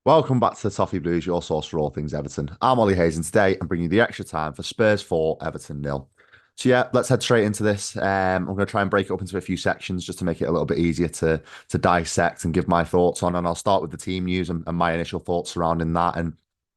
Welcome back to the Toffee Blues, your source for all things Everton. I'm Ollie Hayes, and today I'm bringing you the extra time for Spurs 4, Everton nil. So yeah, let's head straight into this. I'm going to try and break it up into a few sections just to make it a little bit easier to dissect and give my thoughts on. And I'll start with the team news and my initial thoughts surrounding that. And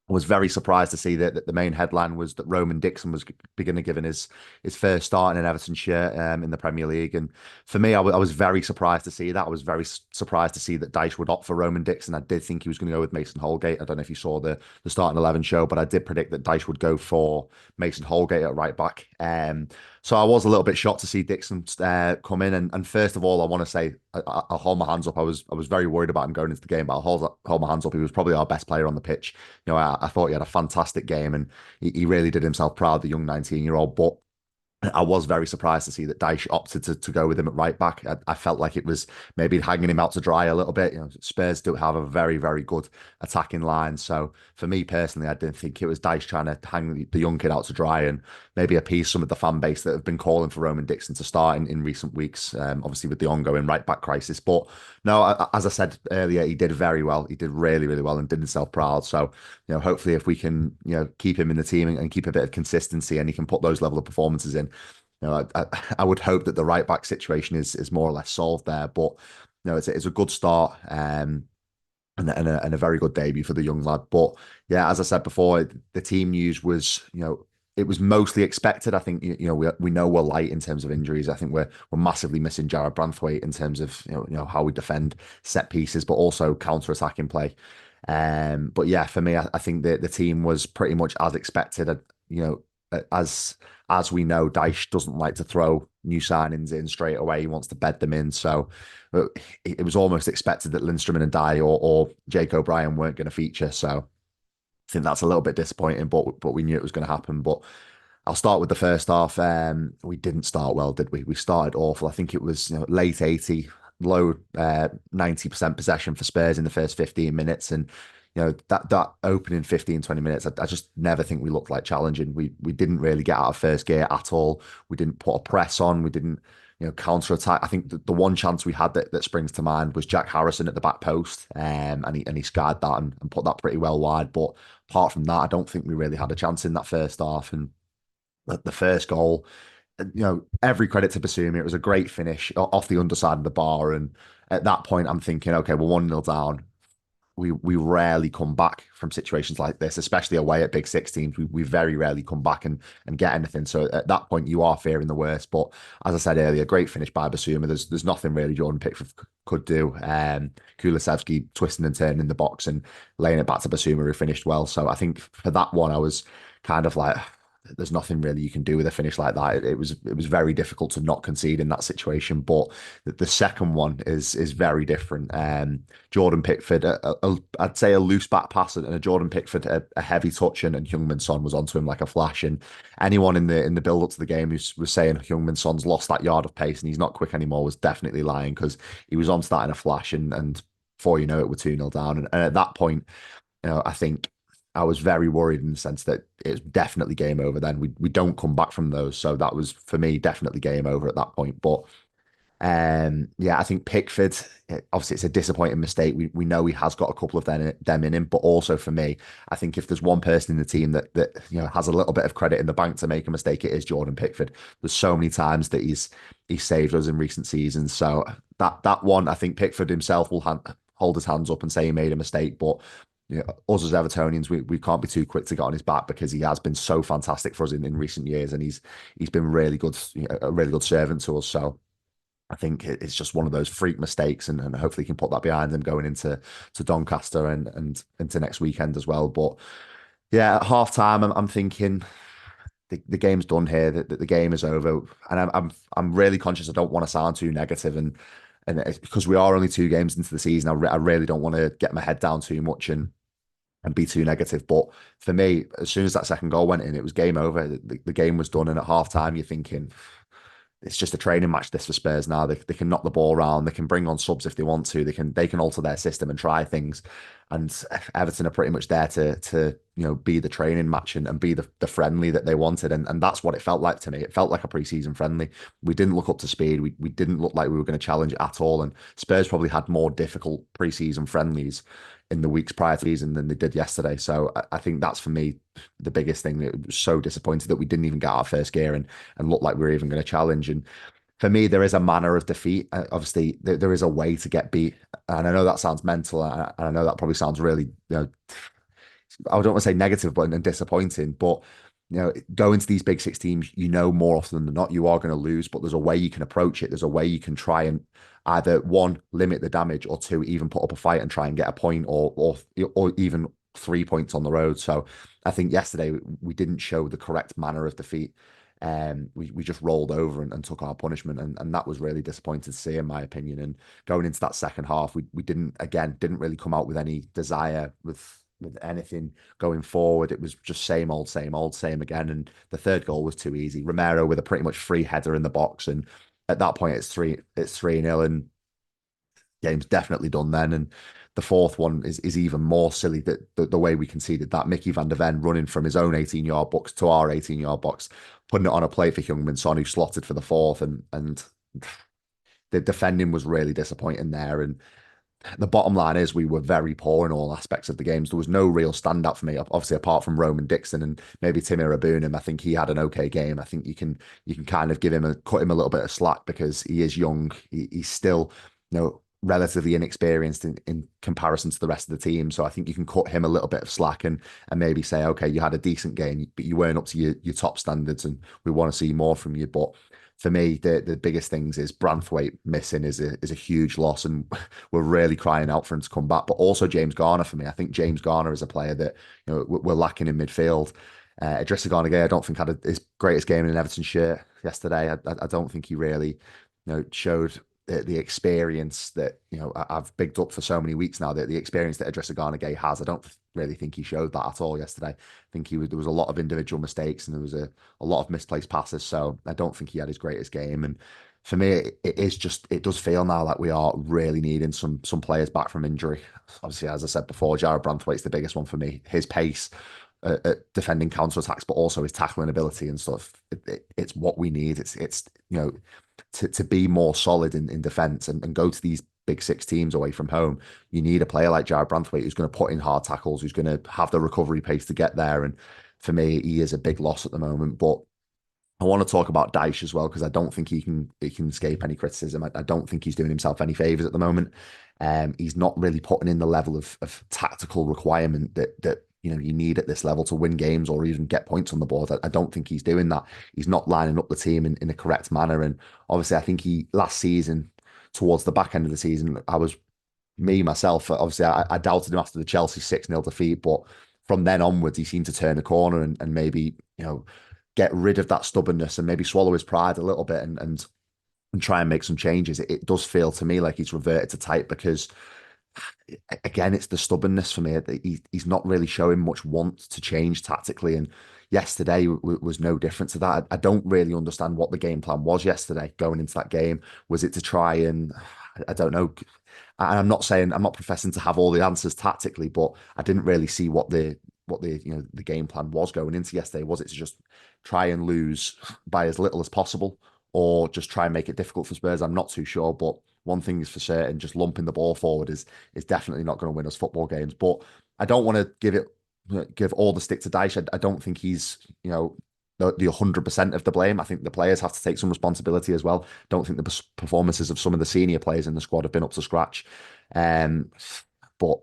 I was very surprised to see that the main headline was that Roman Dixon was beginning giving his first start in an Everton shirt in the Premier League. And for me, I was very surprised to see that. I was very surprised to see that Dyche would opt for Roman Dixon. I did think he was going to go with Mason Holgate. I don't know if you saw the starting 11 show, but I did predict that Dyche would go for Mason Holgate at right back. So I was a little bit shocked to see Dixon come in. And first of all, I want to say I'll hold my hands up. I was very worried about him going into the game, but I'll hold my hands up. He was probably our best player on the pitch. I thought he had a fantastic game, and he really did himself proud, the young 19-year-old. But I was very surprised to see that Dyche opted to go with him at right back. I felt like it was maybe hanging him out to dry a little bit. Spurs do have a very, very good attacking line. So for me personally, I didn't think it was Dyche trying to hang the young kid out to dry and maybe appease some of the fan base that have been calling for Roman Dixon to start in recent weeks, obviously with the ongoing right back crisis. But no, as I said earlier, he did very well. He did really, really well and did himself proud. So, hopefully if we can, keep him in the team and keep a bit of consistency and he can put those level of performances in, I would hope that the right back situation is more or less solved there. But it's a good start and a very good debut for the young lad. But yeah, as I said before, the team news was it was mostly expected. I think we know we're light in terms of injuries. I think we're massively missing Jared Branthwaite in terms of how we defend set pieces, but also counter attacking play. But yeah, for me, I think that the team was pretty much as expected. As we know, Dyche doesn't like to throw new signings in straight away. He wants to bed them in. So it was almost expected that Lindstrom and Dye or Jake O'Brien weren't going to feature. So I think that's a little bit disappointing, but we knew it was going to happen. But I'll start with the first half. We didn't start well, did we? We started awful. I think it was late 80, low 90% possession for Spurs in the first 15 minutes. And that opening 15, 20 minutes, I just never think we looked like challenging. We didn't really get out of first gear at all. We didn't put a press on. We didn't, counter attack. I think the one chance we had that springs to mind was Jack Harrison at the back post, and he scarred that and put that pretty well wide. But apart from that, I don't think we really had a chance in that first half. And the first goal, every credit to Basuma. It was a great finish off the underside of the bar. And at that point, I'm thinking, okay, we're 1-0 down. We rarely come back from situations like this, especially away at Big Six teams. We very rarely come back and get anything. So at that point, you are fearing the worst. But as I said earlier, great finish by Basuma. There's nothing really Jordan Pickford could do. Kulusevski twisting and turning in the box and laying it back to Basuma, who finished well. So I think for that one, I was kind of like, there's nothing really you can do with a finish like that. It was very difficult to not concede in that situation. But the second one is very different. Jordan Pickford, I'd say a loose back pass and a Jordan Pickford, a heavy touch, and Heung-min Son was onto him like a flash. And anyone in the build up to the game who was saying Heung-min Son's lost that yard of pace and he's not quick anymore was definitely lying, because he was onto that in a flash. And before you know it, we're 2-0 down. And at that point, I think I was very worried in the sense that it's definitely game over then. We don't come back from those. So that was, for me, definitely game over at that point. But yeah, I think Pickford, obviously it's a disappointing mistake. We know he has got a couple of them in him, but also for me, I think if there's one person in the team that has a little bit of credit in the bank to make a mistake, it is Jordan Pickford. There's so many times that he's saved us in recent seasons. So that one, I think Pickford himself will hold his hands up and say he made a mistake, but us as Evertonians, we can't be too quick to get on his back, because he has been so fantastic for us in recent years, and he's been really good, a really good servant to us. So I think it's just one of those freak mistakes, and hopefully he can put that behind him going into Doncaster and into next weekend as well. But yeah, at half time, I'm thinking the game's done here, that the game is over, and I'm really conscious. I don't want to sound too negative, and it's because we are only 2 games into the season. I really don't want to get my head down too much and be too negative. But for me, as soon as that second goal went in, it was game over. The game was done. And at half time, you're thinking, it's just a training match this for Spurs now. They can knock the ball around. They can bring on subs if they want to. They can alter their system and try things. And Everton are pretty much there to be the training match and be the friendly that they wanted. And that's what it felt like to me. It felt like a pre-season friendly. We didn't look up to speed. We didn't look like we were going to challenge at all. And Spurs probably had more difficult pre-season friendlies in the weeks prior to the season than they did yesterday. So I think that's for me the biggest thing. It was so disappointed that we didn't even get our first gear and look like we were even going to challenge. And for me, there is a manner of defeat. Obviously, there is a way to get beat, and I know that sounds mental, and I know that probably sounds really, I don't want to say negative, but and disappointing. But going to these big six teams, more often than not, you are going to lose. But there's a way you can approach it. There's a way you can try and either one, limit the damage, or two, even put up a fight and try and get a point, or even 3 points on the road. So I think yesterday we didn't show the correct manner of defeat. We just rolled over and took our punishment, and that was really disappointing to see, in my opinion. And going into that second half, we didn't really come out with any desire with anything going forward. It was just same old, same old, same again. And the third goal was too easy. Romero with a pretty much free header in the box, and at that point it's 3-0, and game's definitely done then. And the fourth one is even more silly, that the way we conceded that. Mickey van der Ven running from his own 18-yard box to our 18-yard box, putting it on a plate for Heung-min Son, who slotted for the fourth, and the defending was really disappointing there. And the bottom line is we were very poor in all aspects of the games. There was no real standout for me, obviously, apart from Roman Dixon and maybe Tim Irabunim. I think he had an okay game. I think you can kind of cut him a little bit of slack because he is young. He's still, relatively inexperienced in comparison to the rest of the team. So I think you can cut him a little bit of slack and maybe say, okay, you had a decent game, but you weren't up to your top standards, and we want to see more from you. But for me, the biggest things is Branthwaite missing is a huge loss, and we're really crying out for him to come back. But also James Garner for me. I think James Garner is a player that we're lacking in midfield. Idrissa Gana Gueye, I don't think had his greatest game in an Everton shirt yesterday. I don't think he really showed the experience that I've bigged up for so many weeks now. That the experience that Idrissa Gana Gueye has, I don't really think he showed that at all yesterday. I think there was a lot of individual mistakes, and there was a lot of misplaced passes. So I don't think he had his greatest game. And for me, it does feel now like we are really needing some players back from injury. Obviously, as I said before, Jarrad Branthwaite's the biggest one for me. His pace at defending counter attacks, but also his tackling ability and stuff. It's what we need. It's to be more solid in defence and go to these big six teams away from home. You need a player like Jarrad Branthwaite who's going to put in hard tackles, who's going to have the recovery pace to get there. And for me, he is a big loss at the moment. But I want to talk about Dyche as well, because I don't think he can escape any criticism. I don't think he's doing himself any favours at the moment. He's not really putting in the level of tactical requirement that you need at this level to win games or even get points on the board. I don't think he's doing that. He's not lining up the team in a correct manner. And obviously, I think last season, towards the back end of the season, myself, obviously, I doubted him after the Chelsea 6-0 defeat. But from then onwards, he seemed to turn the corner and maybe, get rid of that stubbornness and maybe swallow his pride a little bit and try and make some changes. It does feel to me like he's reverted to type, because again, it's the stubbornness for me. He's not really showing much want to change tactically, and yesterday was no different to that. I don't really understand what the game plan was yesterday going into that game. Was it to try and, I don't know, I'm not professing to have all the answers tactically, but I didn't really see what the the game plan was going into yesterday. Was it to just try and lose by as little as possible, or just try and make it difficult for Spurs? I'm not too sure, but one thing is for certain: just lumping the ball forward is definitely not going to win us football games. But I don't want to give all the stick to Dyche. I don't think he's the 100% of the blame. I think the players have to take some responsibility as well. Don't think the performances of some of the senior players in the squad have been up to scratch. But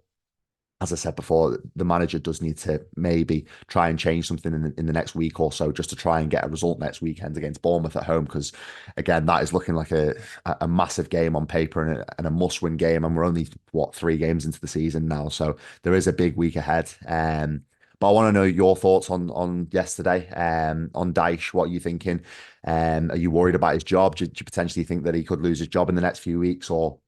as I said before, the manager does need to maybe try and change something in the next week or so, just to try and get a result next weekend against Bournemouth at home. Because again, that is looking like a massive game on paper and a must-win game. And we're only 3 games into the season now, so there is a big week ahead. But I want to know your thoughts on yesterday, on Dyche. What are you thinking? Are you worried about his job? Do you potentially think that he could lose his job in the next few weeks, or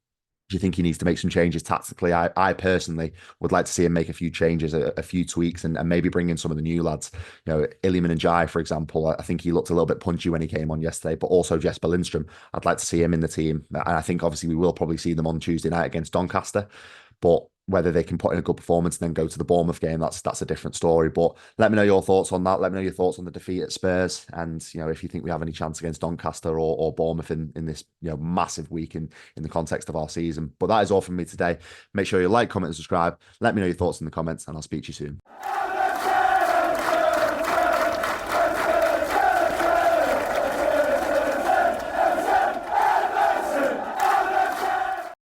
do you think he needs to make some changes tactically? I personally would like to see him make a few changes, a few tweaks, and maybe bring in some of the new lads. Iliman and Jai, for example. I think he looked a little bit punchy when he came on yesterday, but also Jesper Lindstrom. I'd like to see him in the team. And I think obviously we will probably see them on Tuesday night against Doncaster. But whether they can put in a good performance and then go to the Bournemouth game, that's a different story. But let me know your thoughts on that. Let me know your thoughts on the defeat at Spurs, and if you think we have any chance against Doncaster or Bournemouth in this massive week in the context of our season. But that is all from me today. Make sure you like, comment, and subscribe. Let me know your thoughts in the comments, and I'll speak to you soon.